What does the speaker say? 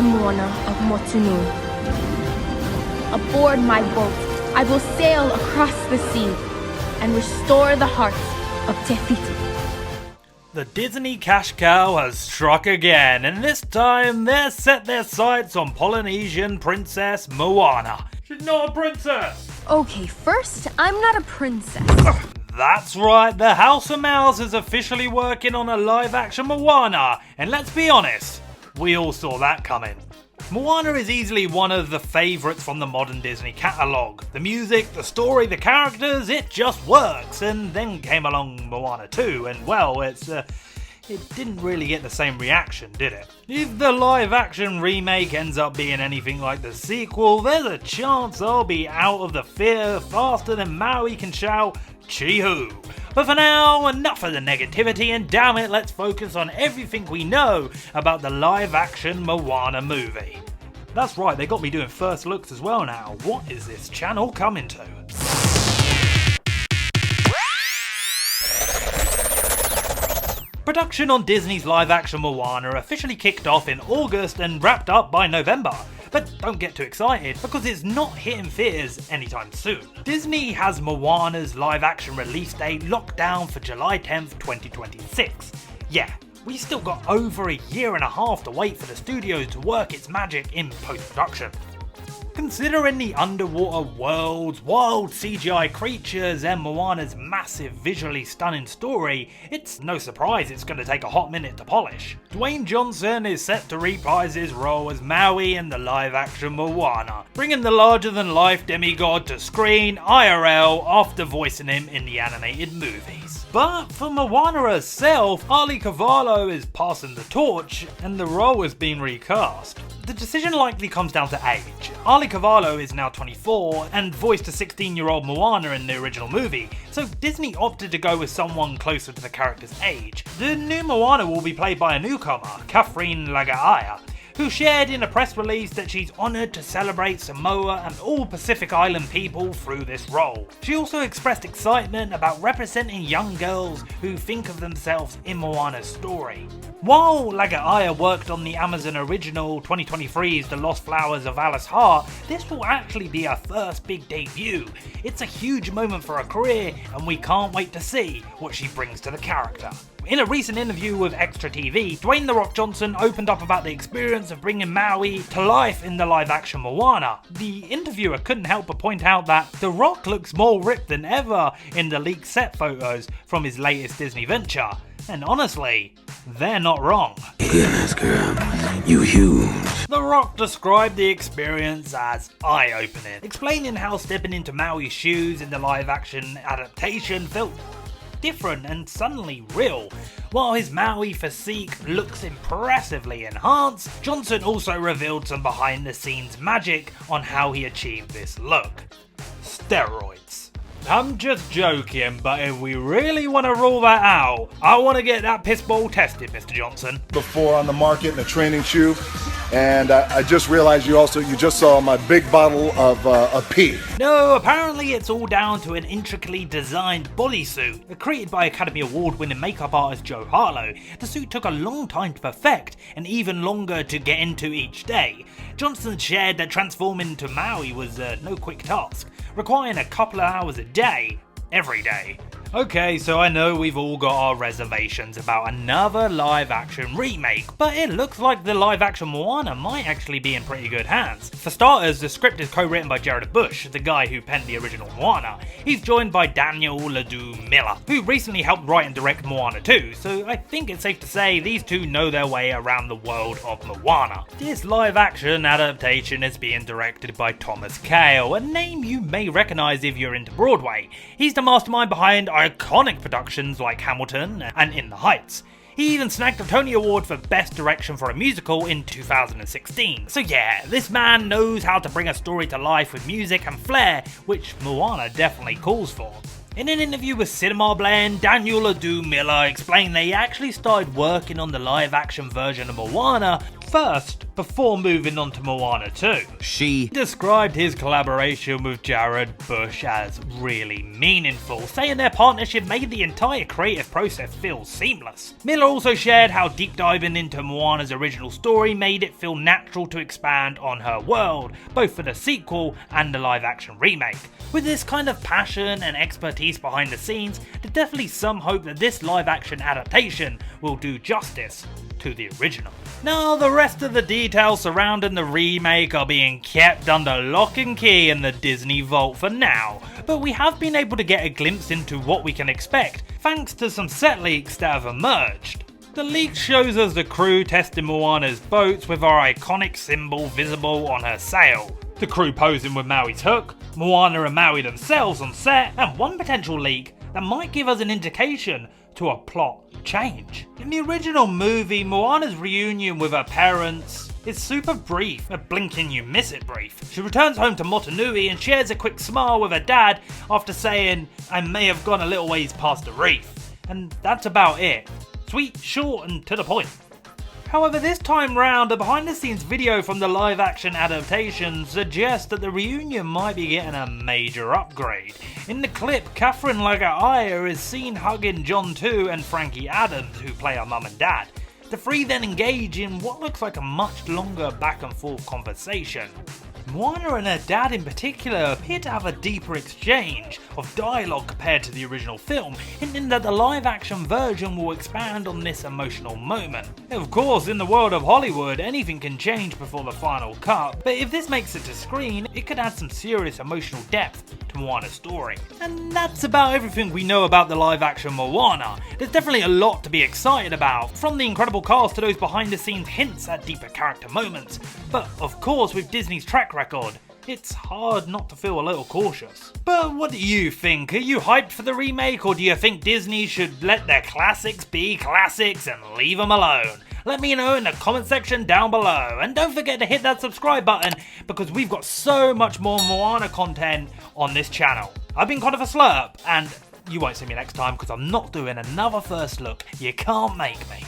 Moana of Motunui. Aboard my boat, I will sail across the sea and restore the hearts of Te Whiti. The Disney cash cow has struck again, and this time they've set their sights on Polynesian princess Moana. She's not a princess! Okay, first, I'm not a princess. That's right, the House of Mouse is officially working on a live-action Moana, and let's be honest, we all saw that coming. Moana is easily one of the favourites from the modern Disney catalogue. The music, the story, the characters, it just works. And then came along Moana 2, and well, it didn't really get the same reaction, did it? If the live-action remake ends up being anything like the sequel, there's a chance I'll be out of the theatre faster than Maui can shout, "Chee-hoo!" But for now, enough of the negativity, and damn it, let's focus on everything we know about the live-action Moana movie. That's right, they got me doing first looks as well now. What is this channel coming to? Production on Disney's live-action Moana officially kicked off in August and wrapped up by November. But don't get too excited, because it's not hitting theatres anytime soon. Disney has Moana's live-action release date locked down for July 10th, 2026. Yeah, we still got over a year and a half to wait for the studio to work its magic in post-production. Considering the underwater worlds, wild CGI creatures, and Moana's massive visually stunning story, it's no surprise it's going to take a hot minute to polish. Dwayne Johnson is set to reprise his role as Maui in the live-action Moana, bringing the larger-than-life demigod to screen IRL after voicing him in the animated movies. But for Moana herself, Ali Cavallo is passing the torch, and the role is being recast. The decision likely comes down to age. Ali Cavallo is now 24 and voiced a 16-year-old Moana in the original movie, so Disney opted to go with someone closer to the character's age. The new Moana will be played by a newcomer, Catherine Laga'aia, who shared in a press release that she's honoured to celebrate Samoa and all Pacific Island people through this role. She also expressed excitement about representing young girls who think of themselves in Moana's story. While Laga'aia worked on the Amazon original 2023's The Lost Flowers of Alice Hart, this will actually be her first big debut. It's a huge moment for her career, and we can't wait to see what she brings to the character. In a recent interview with Extra TV, Dwayne "The Rock" Johnson opened up about the experience of bringing Maui to life in the live-action Moana. The interviewer couldn't help but point out that The Rock looks more ripped than ever in the leaked set photos from his latest Disney venture. And honestly, they're not wrong. Yes, girl, you huge. The Rock described the experience as eye-opening, explaining how stepping into Maui's shoes in the live-action adaptation felt different and suddenly real. While his Maui physique looks impressively enhanced, Johnson also revealed some behind-the-scenes magic on how he achieved this look. Steroids. I'm just joking, but if we really want to rule that out, I want to get that piss ball tested, Mr. Johnson. Before on the market in a training shoe, and I just realized you just saw my big bottle of pee. No, apparently it's all down to an intricately designed bodysuit. Created by Academy Award-winning makeup artist Joe Harlow, the suit took a long time to perfect, and even longer to get into each day. Johnson shared that transforming into Maui was no quick task, requiring a couple of hours a day, every day. Okay, so I know we've all got our reservations about another live-action remake, but it looks like the live-action Moana might actually be in pretty good hands. For starters, the script is co-written by Jared Bush, the guy who penned the original Moana. He's joined by Daniel Miller, who recently helped write and direct Moana 2, so I think it's safe to say these two know their way around the world of Moana. This live-action adaptation is being directed by Thomas Kail, a name you may recognise if you're into Broadway. He's the mastermind behind iconic productions like Hamilton and In the Heights. He even snagged a Tony Award for Best Direction for a Musical in 2016. So yeah, this man knows how to bring a story to life with music and flair, which Moana definitely calls for. In an interview with Cinema Blend, Daniel Miller explained they actually started working on the live-action version of Moana First, before moving on to Moana 2, She described his collaboration with Jared Bush as really meaningful, saying their partnership made the entire creative process feel seamless. Miller also shared how deep diving into Moana's original story made it feel natural to expand on her world, both for the sequel and the live action remake. With this kind of passion and expertise behind the scenes, there's definitely some hope that this live action adaptation will do justice to the original. Now, the rest of the details surrounding the remake are being kept under lock and key in the Disney vault for now, but we have been able to get a glimpse into what we can expect thanks to some set leaks that have emerged. The leak shows us the crew testing Moana's boats with our iconic symbol visible on her sail, the crew posing with Maui's hook, Moana and Maui themselves on set, and one potential leak that might give us an indication to a plot change. In the original movie, Moana's reunion with her parents is super brief, a blink and you miss it brief. She returns home to Motunui and shares a quick smile with her dad after saying, "I may have gone a little ways past the reef." And that's about it. Sweet, short and to the point. However, this time round, a behind the scenes video from the live action adaptation suggests that the reunion might be getting a major upgrade. In the clip, Catherine Laga'aia is seen hugging John 2 and Frankie Adams, who play her mum and dad. The three then engage in what looks like a much longer back and forth conversation. Moana and her dad in particular appear to have a deeper exchange of dialogue compared to the original film, hinting that the live action version will expand on this emotional moment. Of course, in the world of Hollywood, anything can change before the final cut, but if this makes it to screen, it could add some serious emotional depth to Moana's story. And that's about everything we know about the live action Moana. There's definitely a lot to be excited about, from the incredible cast to those behind the scenes hints at deeper character moments. But of course, with Disney's track record, it's hard not to feel a little cautious. But what do you think? Are you hyped for the remake, or do you think Disney should let their classics be classics and leave them alone? Let me know in the comment section down below, and don't forget to hit that subscribe button because we've got so much more Moana content on this channel. I've been kind of a slurp, and you won't see me next time because I'm not doing another first look. You can't make me.